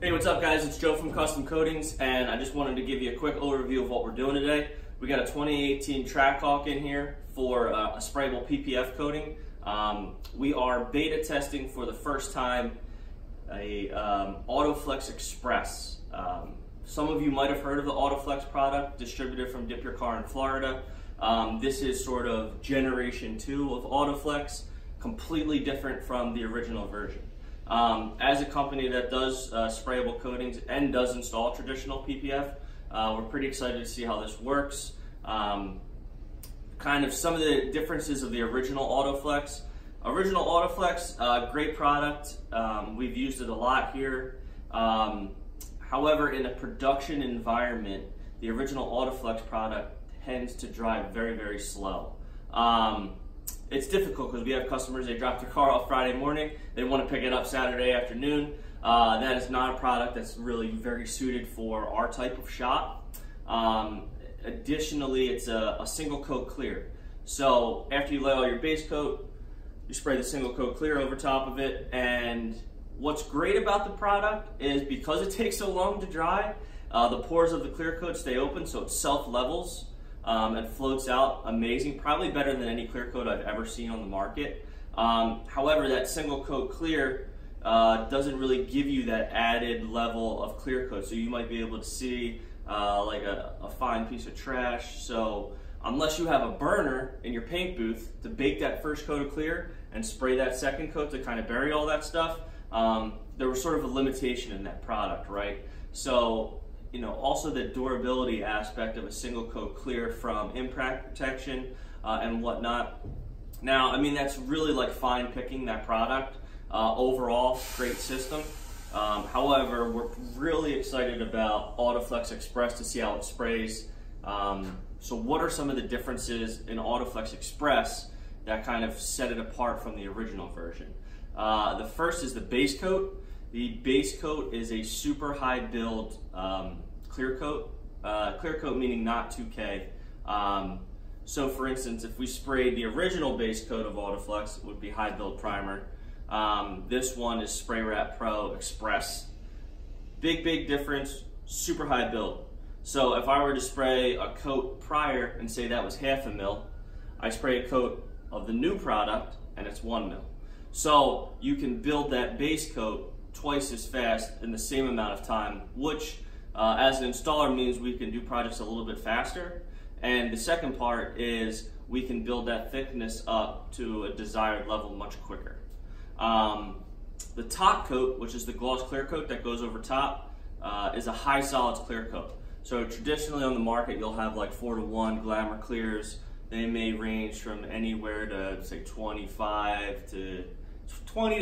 Hey, what's up guys? It's Joe from Kustom Koatingz, and I just wanted to give you a quick overview of what we're doing today. We got a 2018 Trackhawk in here for a sprayable PPF coating. We are beta testing for the first time a AutoFlex Express. Some of you might have heard of the AutoFlex product, distributed from Dip Your Car in Florida. This is sort of generation 2 of AutoFlex, completely different from the original version. As a company that does sprayable coatings and does install traditional PPF, we're pretty excited to see how this works. Kind of some of the differences of the original AutoFlex. Original AutoFlex, great product. We've used it a lot here. However, in a production environment, the original AutoFlex product tends to dry very, very slow. It's difficult because we have customers, they drop their car off Friday morning, they want to pick it up Saturday afternoon. That is not a product that's really very suited for our type of shop. Additionally, it's a single coat clear. So after you lay all your base coat, you spray the single coat clear over top of it. And what's great about the product is because it takes so long to dry, the pores of the clear coat stay open, so it self-levels. It floats out amazing, probably better than any clear coat I've ever seen on the market. However, that single coat clear doesn't really give you that added level of clear coat. So you might be able to see like a fine piece of trash. So unless you have a burner in your paint booth to bake that first coat of clear and spray that second coat to kind of bury all that stuff, there was sort of a limitation in that product, right? So, you know, also the durability aspect of a single coat clear from impact protection and whatnot. Now, I mean, that's really like fine picking that product. Overall, great system. However, we're really excited about AutoFlex Express to see how it sprays. So what are some of the differences in AutoFlex Express that kind of set it apart from the original version? The first is the base coat. The base coat is a super high build clear coat. Clear coat meaning not 2K. So for instance, if we sprayed the original base coat of AutoFlex, it would be high build primer. This one is Spray Wrap Pro Express. Big difference, super high build. So if I were to spray a coat prior and say that was 1/2 mil, I spray a coat of the new product and it's 1 mil. So you can build that base coat twice as fast in the same amount of time, which as an installer means we can do projects a little bit faster. And the second part is we can build that thickness up to a desired level much quicker. The top coat, which is the gloss clear coat that goes over top, is a high solids clear coat. So traditionally on the market you'll have like 4:1 Glamour clears. They may range from anywhere to say 20 to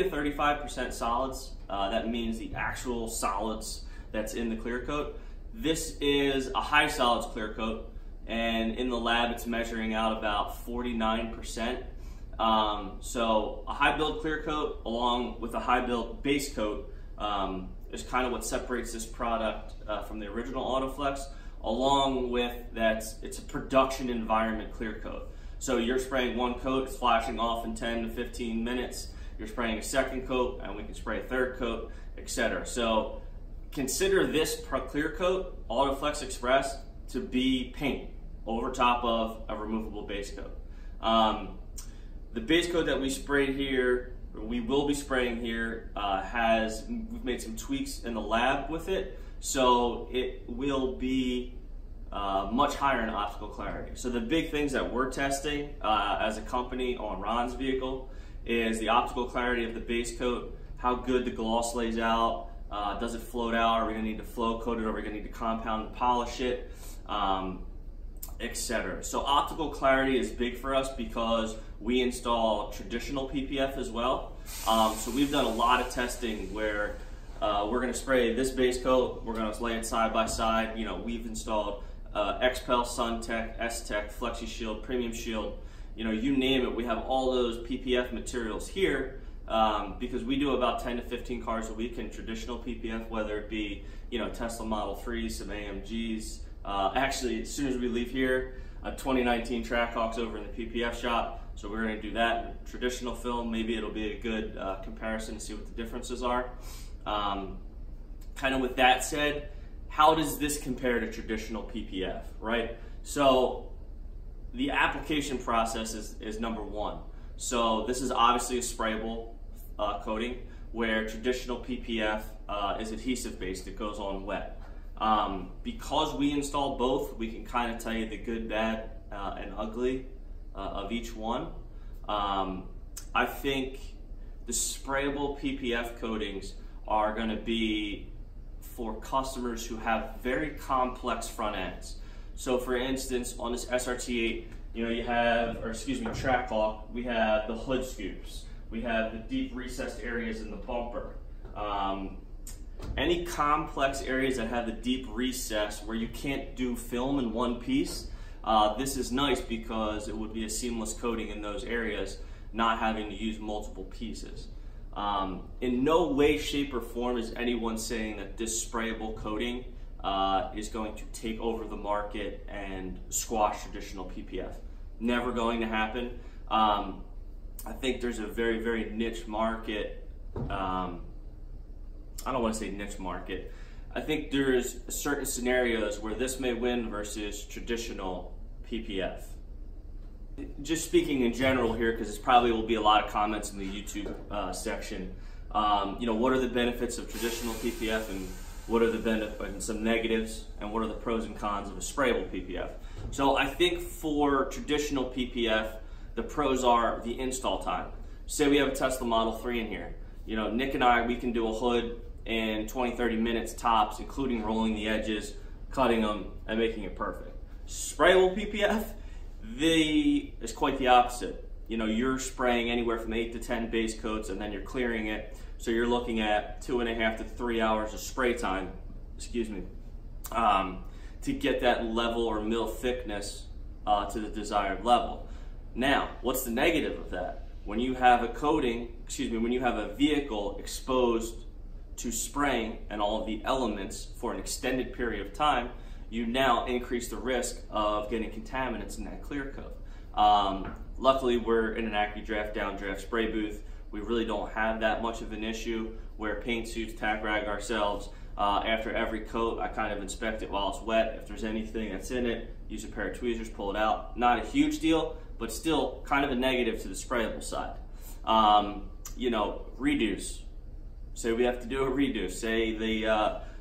35% solids. That means the actual solids that's in the clear coat. This is a high solids clear coat, and in the lab it's measuring out about 49%. So a high build clear coat along with a high build base coat is kind of what separates this product from the original AutoFlex, along with that it's a production environment clear coat. So you're spraying one coat, it's flashing off in 10 to 15 minutes. You're spraying a second coat, and we can spray a third coat, etc. So consider this clear coat, AutoFlex Express, to be paint over top of a removable base coat. The base coat that we sprayed here, or we will be spraying here, we've made some tweaks in the lab with it, so it will be much higher in optical clarity. So the big things that we're testing as a company on Ron's vehicle is the optical clarity of the base coat, how good the gloss lays out, does it float out, are we going to need to flow coat it, are we going to need to compound and polish it, etc. So optical clarity is big for us because we install traditional PPF as well. So we've done a lot of testing where we're going to spray this base coat, we're going to lay it side by side. You know, we've installed XPEL, SunTech, S-Tech, Flexi Shield, Premium Shield, you know, you name it. We have all those PPF materials here because we do about 10 to 15 cars a week in traditional PPF, whether it be, you know, Tesla Model 3s, some AMGs. Actually, as soon as we leave here, a 2019 Trackhawk's over in the PPF shop, so we're going to do that in traditional film. Maybe it'll be a good comparison to see what the differences are. Kind kind of with that said, how does this compare to traditional PPF, right? So the application process is number one. So this is obviously a sprayable coating, where traditional PPF is adhesive based, it goes on wet. Because we install both, we can kind of tell you the good, bad, and ugly of each one. I think the sprayable PPF coatings are going to be for customers who have very complex front ends. So for instance, on this SRT8, you have, or excuse me, Trackhawk, we have the hood scoops, we have the deep recessed areas in the bumper. Any complex areas that have the deep recess where you can't do film in one piece, this is nice because it would be a seamless coating in those areas, not having to use multiple pieces. In no way, shape, or form is anyone saying that this sprayable coating is going to take over the market and squash traditional PPF. Never going to happen. I think there's a very, very niche market. I don't want to say niche market. I think there's certain scenarios where this may win versus traditional PPF. Just speaking in general here, because there probably will be a lot of comments in the YouTube section. What are the benefits of traditional PPF, and what are the benefits and some negatives, and what are the pros and cons of a sprayable PPF? So I think for traditional PPF, the pros are the install time. Say we have a Tesla Model 3 in here. Nick and I, we can do a hood in 20-30 minutes tops, including rolling the edges, cutting them, and making it perfect. Sprayable PPF, is quite the opposite. You're spraying anywhere from 8 to 10 base coats, and then you're clearing it. So you're looking at 2.5 to 3 hours of spray time, to get that level or mil thickness to the desired level. Now, what's the negative of that? When you have when you have a vehicle exposed to spraying and all of the elements for an extended period of time, you now increase the risk of getting contaminants in that clear coat. Luckily, we're in an AccuDraft downdraft spray booth. We really don't have that much of an issue. Wear paint suits, tack rag ourselves. After every coat, I kind of inspect it while it's wet. If there's anything that's in it, use a pair of tweezers, pull it out. Not a huge deal, but still kind of a negative to the sprayable side. Reduce. Say we have to do a redo.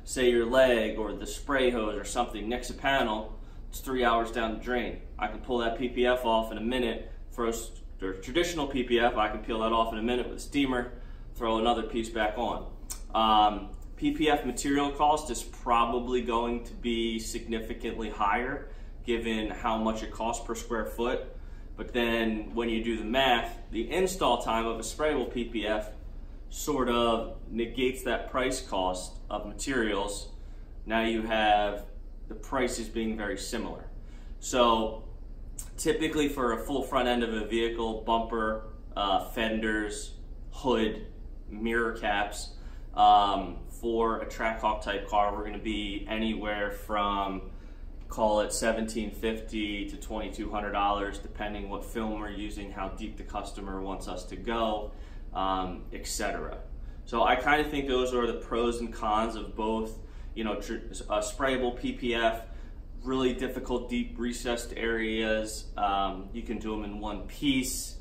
Say your leg or the spray hose or something nicks a panel, it's 3 hours down the drain. I can pull that PPF off in a minute. For traditional PPF, I can peel that off in a minute with a steamer, throw another piece back on. PPF material cost is probably going to be significantly higher given how much it costs per square foot. But then when you do the math, the install time of a sprayable PPF sort of negates that price cost of materials. Now you have the prices being very similar. So typically for a full front end of a vehicle, bumper, fenders, hood, mirror caps, for a Trackhawk type car, we're going to be anywhere from, call it $1,750 to $2,200, depending what film we're using, how deep the customer wants us to go, etc. So I kind of think those are the pros and cons of both, sprayable PPF, really difficult deep recessed areas. You can do them in one piece.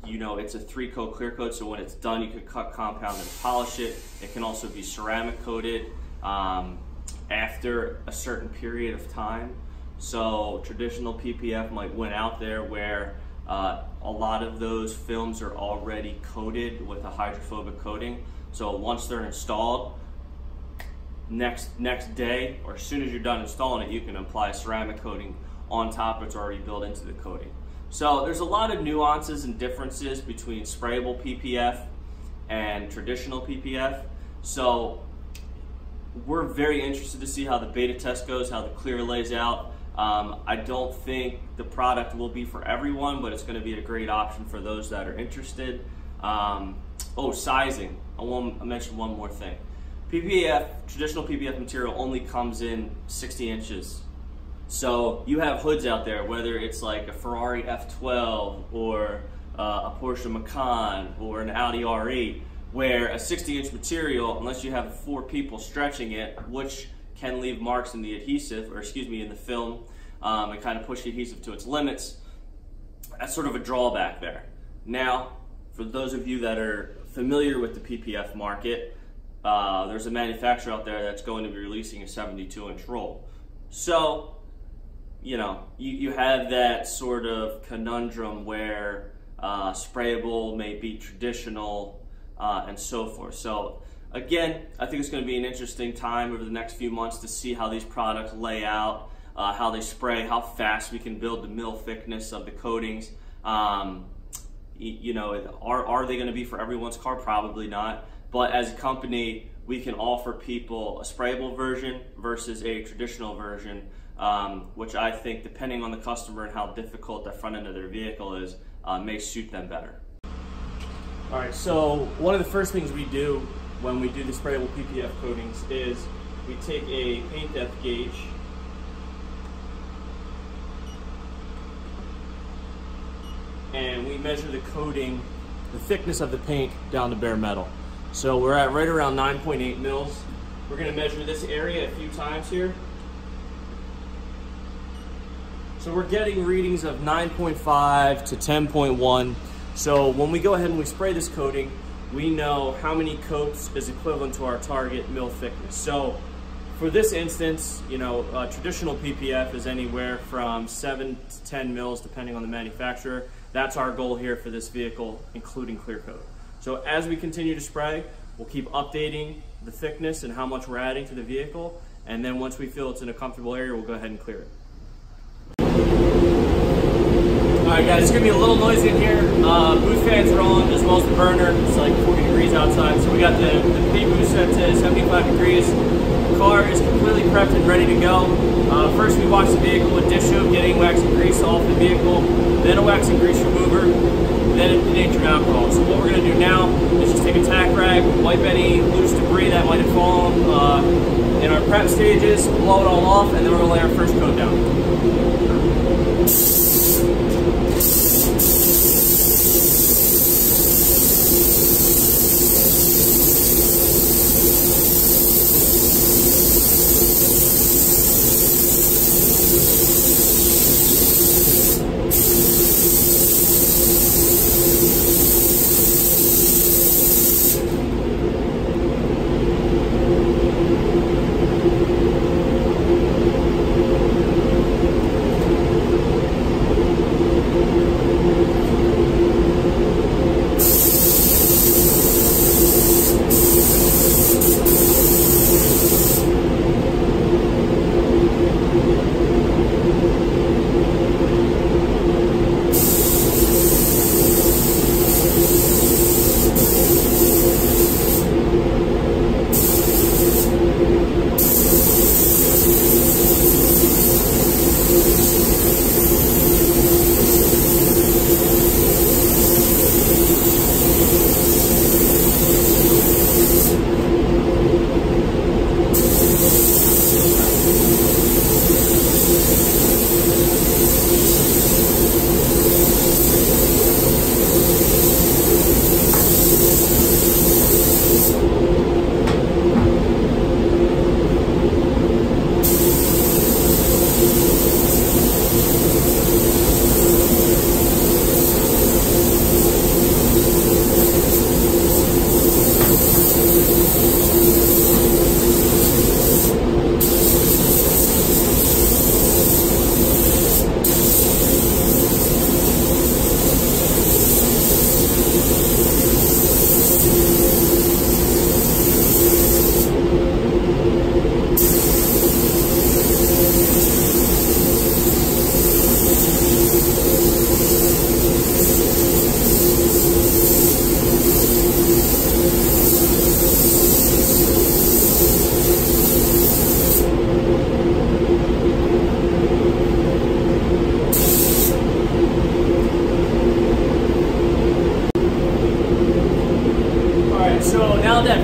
It's a 3-coat clear coat, so when it's done, you could cut, compound, and polish it. It can also be ceramic coated after a certain period of time. So traditional PPF might win out there where a lot of those films are already coated with a hydrophobic coating. So once they're installed, next day, or as soon as you're done installing it, you can apply a ceramic coating on top of it's already built into the coating. So there's a lot of nuances and differences between sprayable PPF and traditional PPF. So we're very interested to see how the beta test goes, how the clear lays out. I don't think the product will be for everyone, but it's going to be a great option for those that are interested. Sizing. I mentioned one more thing. Traditional PPF material only comes in 60 inches. So you have hoods out there, whether it's like a Ferrari F12 or a Porsche Macan or an Audi R8, where a 60-inch material, unless you have 4 people stretching it, which can leave marks in the adhesive, or excuse me, in the film, and kind of push the adhesive to its limits, that's sort of a drawback there. Now, for those of you that are familiar with the PPF market, there's a manufacturer out there that's going to be releasing a 72-inch roll. So, you know, you have that sort of conundrum where sprayable may be traditional, and so forth. So again, I think it's going to be an interesting time over the next few months to see how these products lay out, how they spray, how fast we can build the mil thickness of the coatings. You know, are they going to be for everyone's car? Probably not. But as a company, we can offer people a sprayable version versus a traditional version, which I think, depending on the customer and how difficult the front end of their vehicle is, may suit them better. All right, so one of the first things we do when we do the sprayable PPF coatings is we take a paint depth gauge and we measure the coating, the thickness of the paint down to bare metal. So we're at right around 9.8 mils. We're going to measure this area a few times here. So we're getting readings of 9.5 to 10.1. So when we go ahead and we spray this coating, we know how many coats is equivalent to our target mil thickness. So for this instance, you know, traditional PPF is anywhere from 7 to 10 mils depending on the manufacturer. That's our goal here for this vehicle, including clear coat. So as we continue to spray, we'll keep updating the thickness and how much we're adding to the vehicle, and then once we feel it's in a comfortable area, we'll go ahead and clear it. Alright guys, it's going to be a little noisy in here. Boost fans are on, as well as the burner. It's like 40 degrees outside, so we got the P-boost set to 75 degrees. The car is completely prepped and ready to go. First we wash the vehicle with dish soap, getting wax and grease off the vehicle, then a wax and grease remover, then a denatured alcohol. So what we're going to do now is just take a tack rag, wipe any loose debris that might have fallen in our prep stages, blow it all off, and then we're going to lay our first coat down.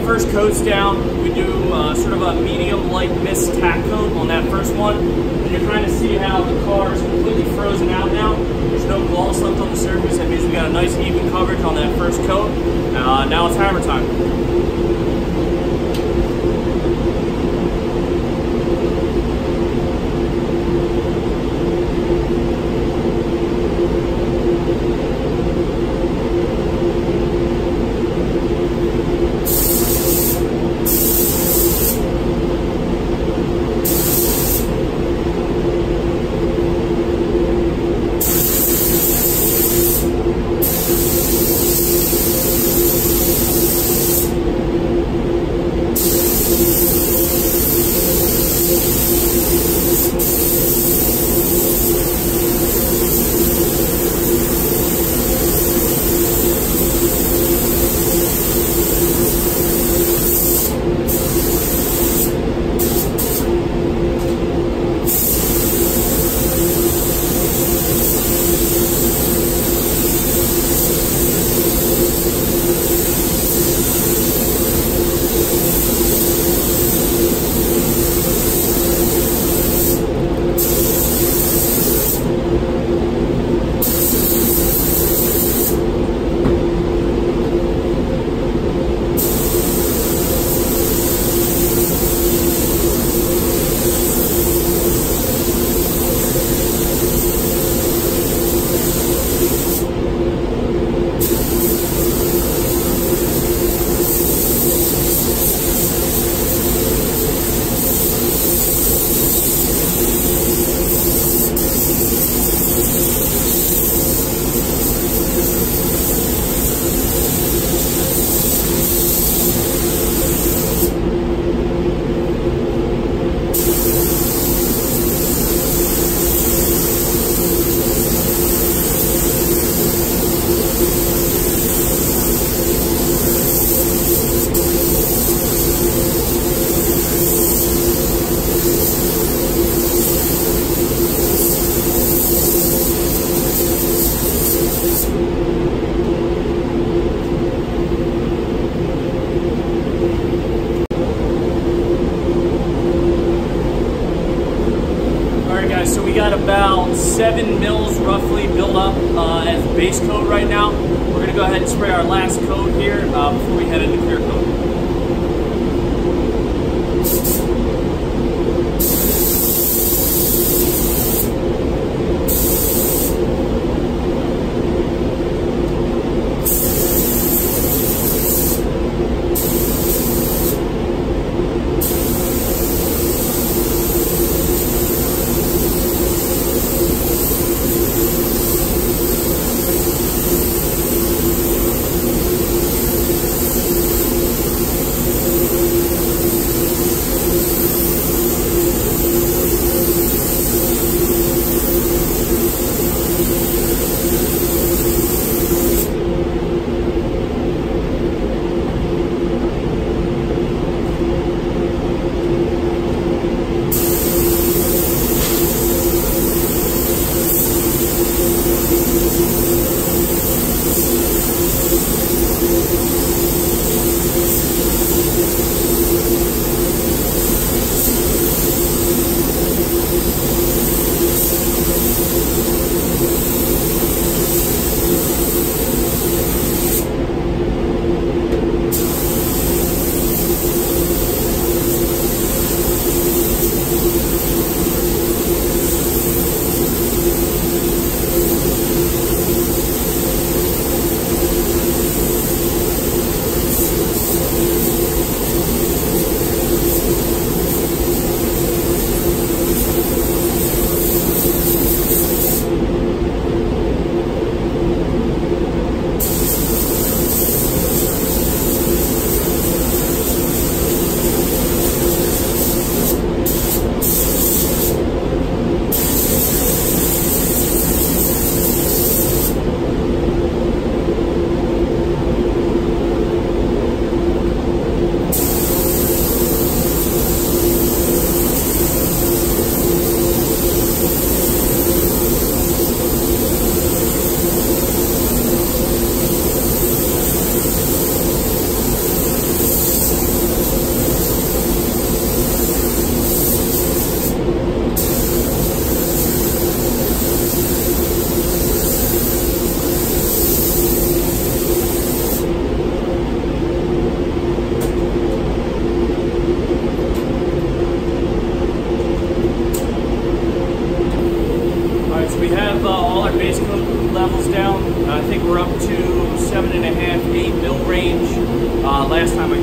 First coat's down, we do sort of a medium light mist tack coat on that first one. And you're trying to see how the car is completely frozen out now. There's no gloss left on the surface. That means we got a nice even coverage on that first coat. Now it's hammer time. About 7 mils roughly built up as base coat right now. We're going to go ahead and spray our last coat here before we head into clear coat.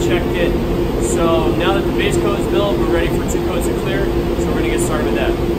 checked it. So now that the base coat is built, we're ready for 2 coats of clear. So we're going to get started with that.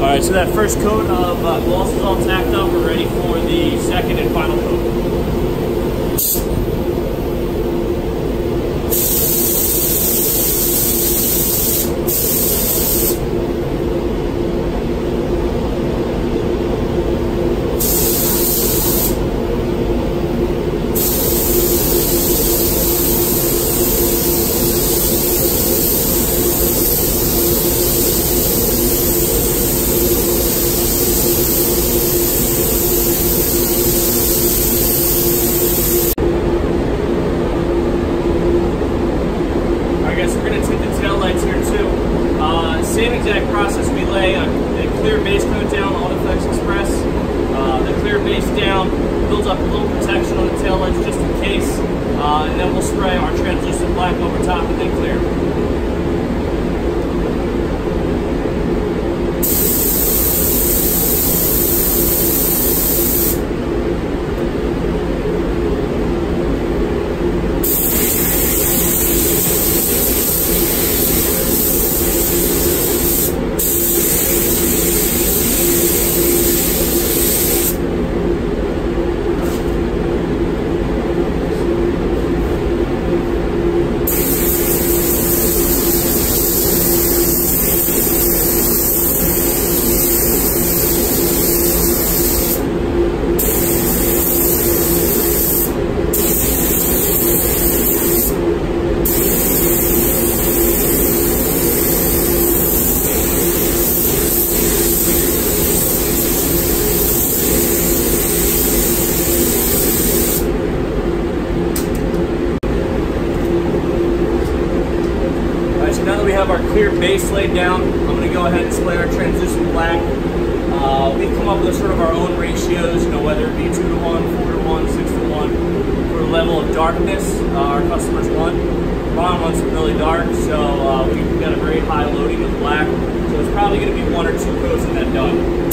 Alright, so that first coat of gloss is all tacked up. We're ready for the second and final coat. Same exact process. We lay a clear base coat down, AutoFlex Express. The clear base down builds up a little protection on the taillights just in case, and then we'll spray our translucent black over top and then clear. Now that we have our clear base laid down, I'm going to go ahead and spray our translucent black. We've come up with sort of our own ratios, whether it be 2 to 1, 4 to 1, 6 to 1, for the level of darkness our customers want. Ron wants it really dark, so we've got a very high loading of black, so it's probably going to be 1 or 2 coats and then done.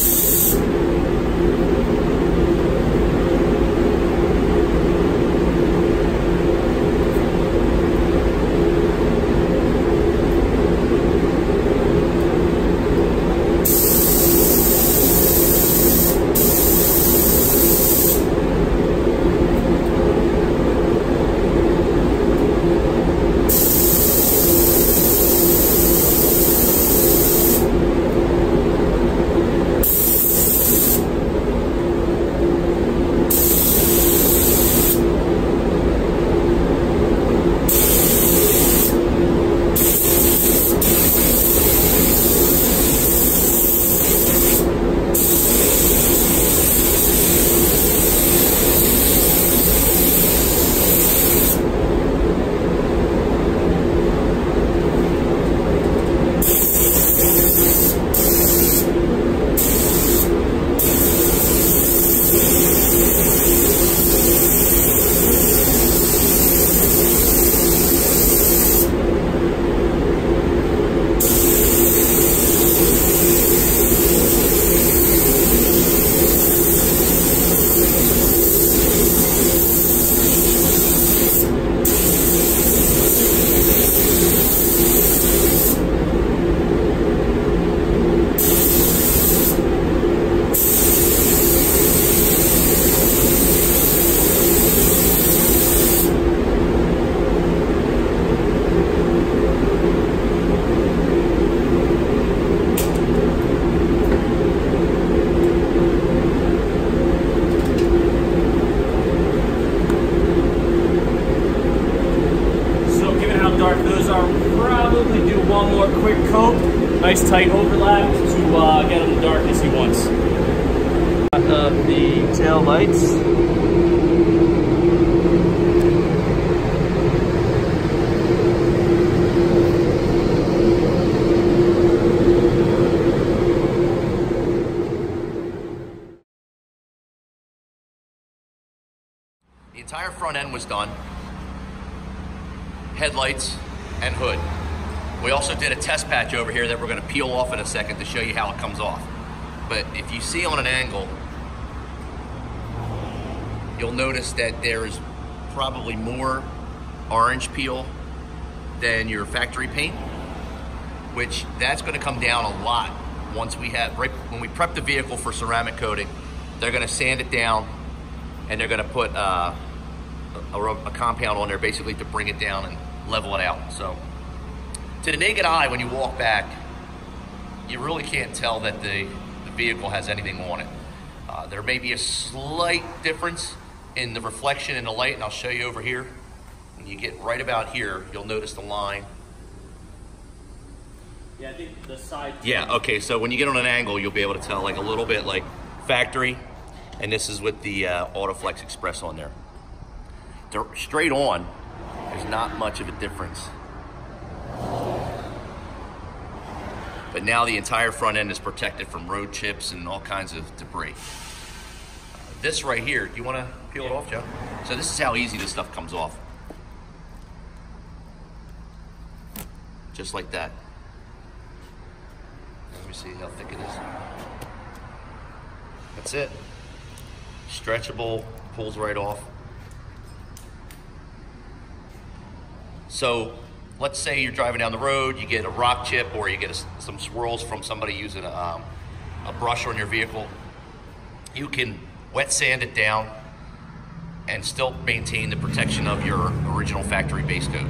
nice tight overlap to get him the darkness he wants. The tail lights. The entire front end was done. Headlights and hood. We also did a test patch over here that we're going to peel off in a second to show you how it comes off. But if you see on an angle, you'll notice that there is probably more orange peel than your factory paint, which that's going to come down a lot once we have, right when we prep the vehicle for ceramic coating. They're going to sand it down and they're going to put a compound on there basically to bring it down and level it out. So to the naked eye, when you walk back, you really can't tell that the vehicle has anything on it. There may be a slight difference in the reflection in the light, and I'll show you over here. When you get right about here, you'll notice the line. Yeah, I think the side. Yeah, okay, so when you get on an angle, you'll be able to tell like a little bit like factory, and this is with the AutoFlex Express on there. They're straight on, there's not much of a difference. But now the entire front end is protected from road chips and all kinds of debris. This right here, do you want to peel it off, Joe? So this is how easy this stuff comes off. Just like that. Let me see how thick it is. That's it. Stretchable, pulls right off. So let's say you're driving down the road, you get a rock chip or you get some swirls from somebody using a brush on your vehicle. You can wet sand it down and still maintain the protection of your original factory base coat.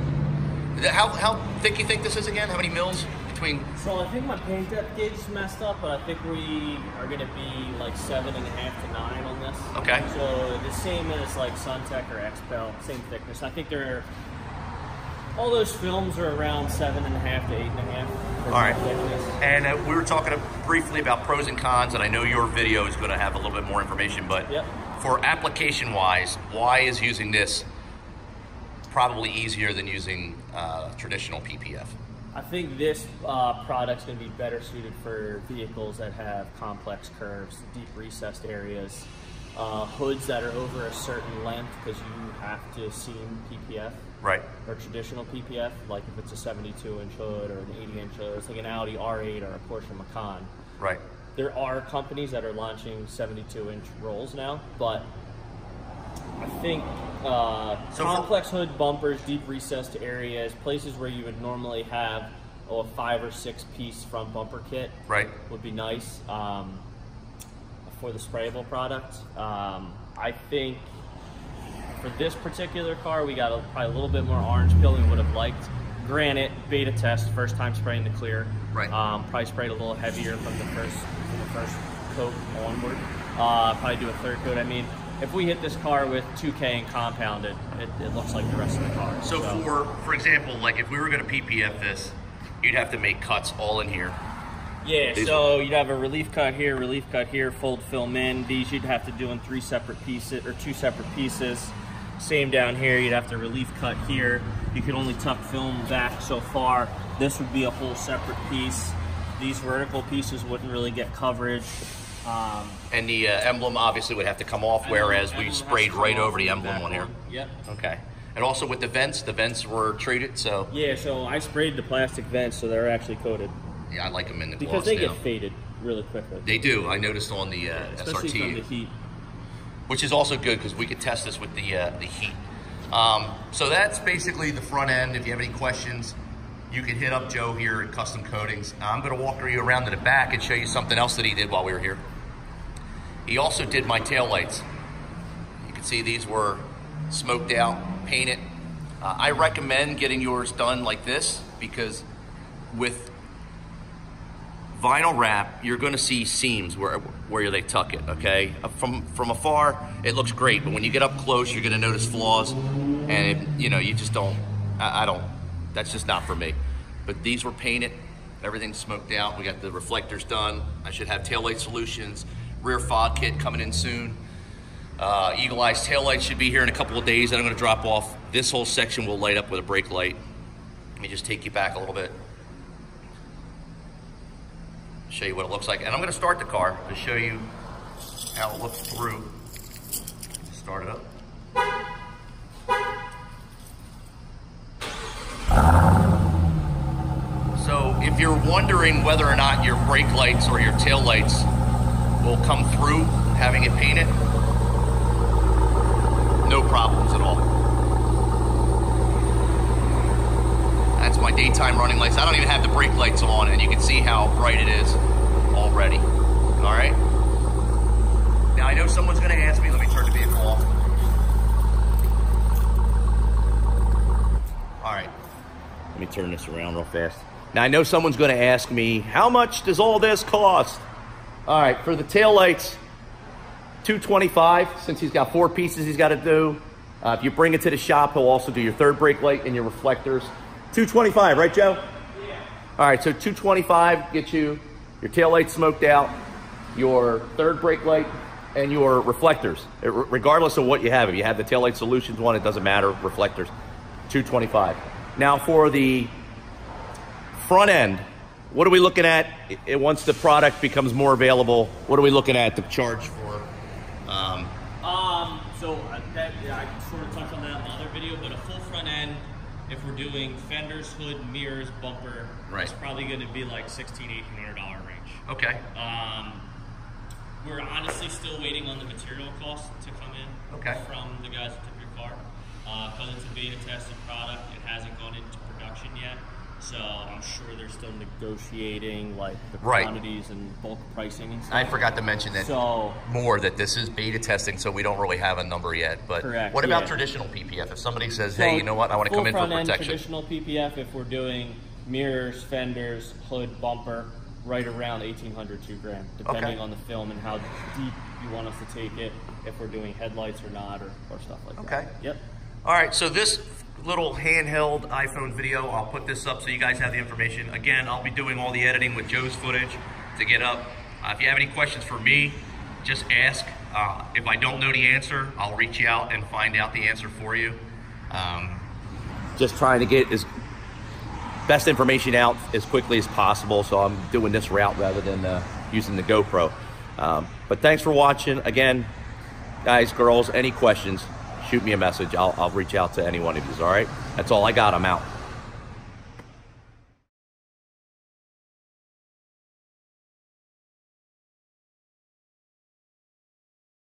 How thick you think this is again? How many mils between? So I think my paint depth gauge is messed up, but I think we are going to be like 7.5 to 9 on this. Okay. So the same as like Suntech or XPEL, same thickness. I think they're all those films are around 7.5 to 8.5. All right. And we were talking briefly about pros and cons, and I know your video is going to have a little bit more information, but for application-wise, why is using this probably easier than using traditional PPF? I think this product's going to be better suited for vehicles that have complex curves, deep recessed areas, hoods that are over a certain length because you have to seam PPF. Right. Or traditional PPF, like if it's a 72-inch hood or an 80-inch hood, it's like an Audi R8 or a Porsche Macan. Right. There are companies that are launching 72-inch rolls now, but I think complex hood bumpers, deep recessed areas, places where you would normally have a 5 or 6 piece front bumper kit, would be nice for the sprayable product. I think for this particular car, we got probably a little bit more orange peel than we would have liked. Granted, beta test, first time spraying the clear. Right. Probably sprayed a little heavier from the first coat onward. Probably do a third coat. I mean, if we hit this car with 2K and compounded, it looks like the rest of the car. So for example, like if we were going to PPF this, you'd have to make cuts all in here. Yeah, so you'd have a relief cut here, fold film in. These you'd have to do in 3 separate pieces or 2 separate pieces. Same down here, you'd have to relief cut here. You could only tuck film back so far. This would be a whole separate piece. These vertical pieces wouldn't really get coverage. And the emblem obviously would have to come off, whereas we sprayed right over the emblem on here. Yep. Okay. And also with the vents were treated, so. Yeah, so I sprayed the plastic vents, so they're actually coated. Yeah, I like them in the gloss because they now. get faded really quickly. They do. I noticed on the especially SRT. from the heat. Which is also good because we could test this with the heat. So that's basically the front end. If you have any questions, you can hit up Joe here at Kustom Koatingz. I'm going to walk you around to the back and show you something else that he did while we were here. He also did my tail lights. You can see these were smoked out, painted. I recommend getting yours done like this because with vinyl wrap, you're going to see seams where they tuck it, okay? From afar, it looks great, but when you get up close, you're going to notice flaws, and you just don't, I don't, that's just not for me. But these were painted, Everything's smoked out. We got the reflectors done. I should have taillight solutions, rear fog kit coming in soon. Eagle Eye's taillight should be here in a couple of days, and I'm gonna drop off. This whole section will light up with a brake light. Let me just take you back a little bit. Show you what it looks like. And I'm gonna start the car to show you how it looks through. Start it up. So if you're wondering whether or not your brake lights or your tail lights will come through having it painted, no problems at all. That's my daytime running lights. I don't even have the brake lights on, and you can see how bright it is already. All right? Now I know someone's gonna ask me, let me turn the vehicle off. All right, let me turn this around real fast. Now I know someone's gonna ask me, how much does all this cost? All right, for the tail lights, $225, since he's got 4 pieces he's gotta do. If you bring it to the shop, he'll also do your third brake light and your reflectors. $225, right, Joe? Yeah. All right, so $225 gets you your tail light smoked out, your third brake light, and your reflectors. Regardless of what you have, if you have the tail light solutions one, it doesn't matter. Reflectors, $225. Now for the front end, what are we looking at once the product becomes more available? What are we looking at to charge for? I sort of touched on that in the other video, but a full front end, if we're doing fenders, hood, mirrors, bumper, right, it's probably going to be like $1,600–$1,800 range. Okay. We're honestly still waiting on the material costs to come in from the guys that took your car. Because it's a beta tested product, it hasn't gone into production yet. So I'm sure they're still negotiating like the quantities and bulk pricing and stuff. I forgot to mention that that this is beta testing, so we don't really have a number yet. But what about traditional PPF? If somebody says, hey, you know what, I want to come in for protection. Traditional PPF, if we're doing mirrors, fenders, hood, bumper, right around $1,800 to $2,000, depending on the film and how deep you want us to take it, if we're doing headlights or not, or stuff like that. Okay. Yep. All right, so this little handheld iPhone video, I'll put this up so you guys have the information. Again, I'll be doing all the editing with Joe's footage to get up. If you have any questions for me, just ask. If I don't know the answer, I'll reach out and find out the answer for you. Just trying to get as best information out as quickly as possible, so I'm doing this route rather than using the GoPro. But thanks for watching. Again, guys, girls, any questions, shoot me a message. I'll reach out to any one of you, all right? That's all I got. I'm out.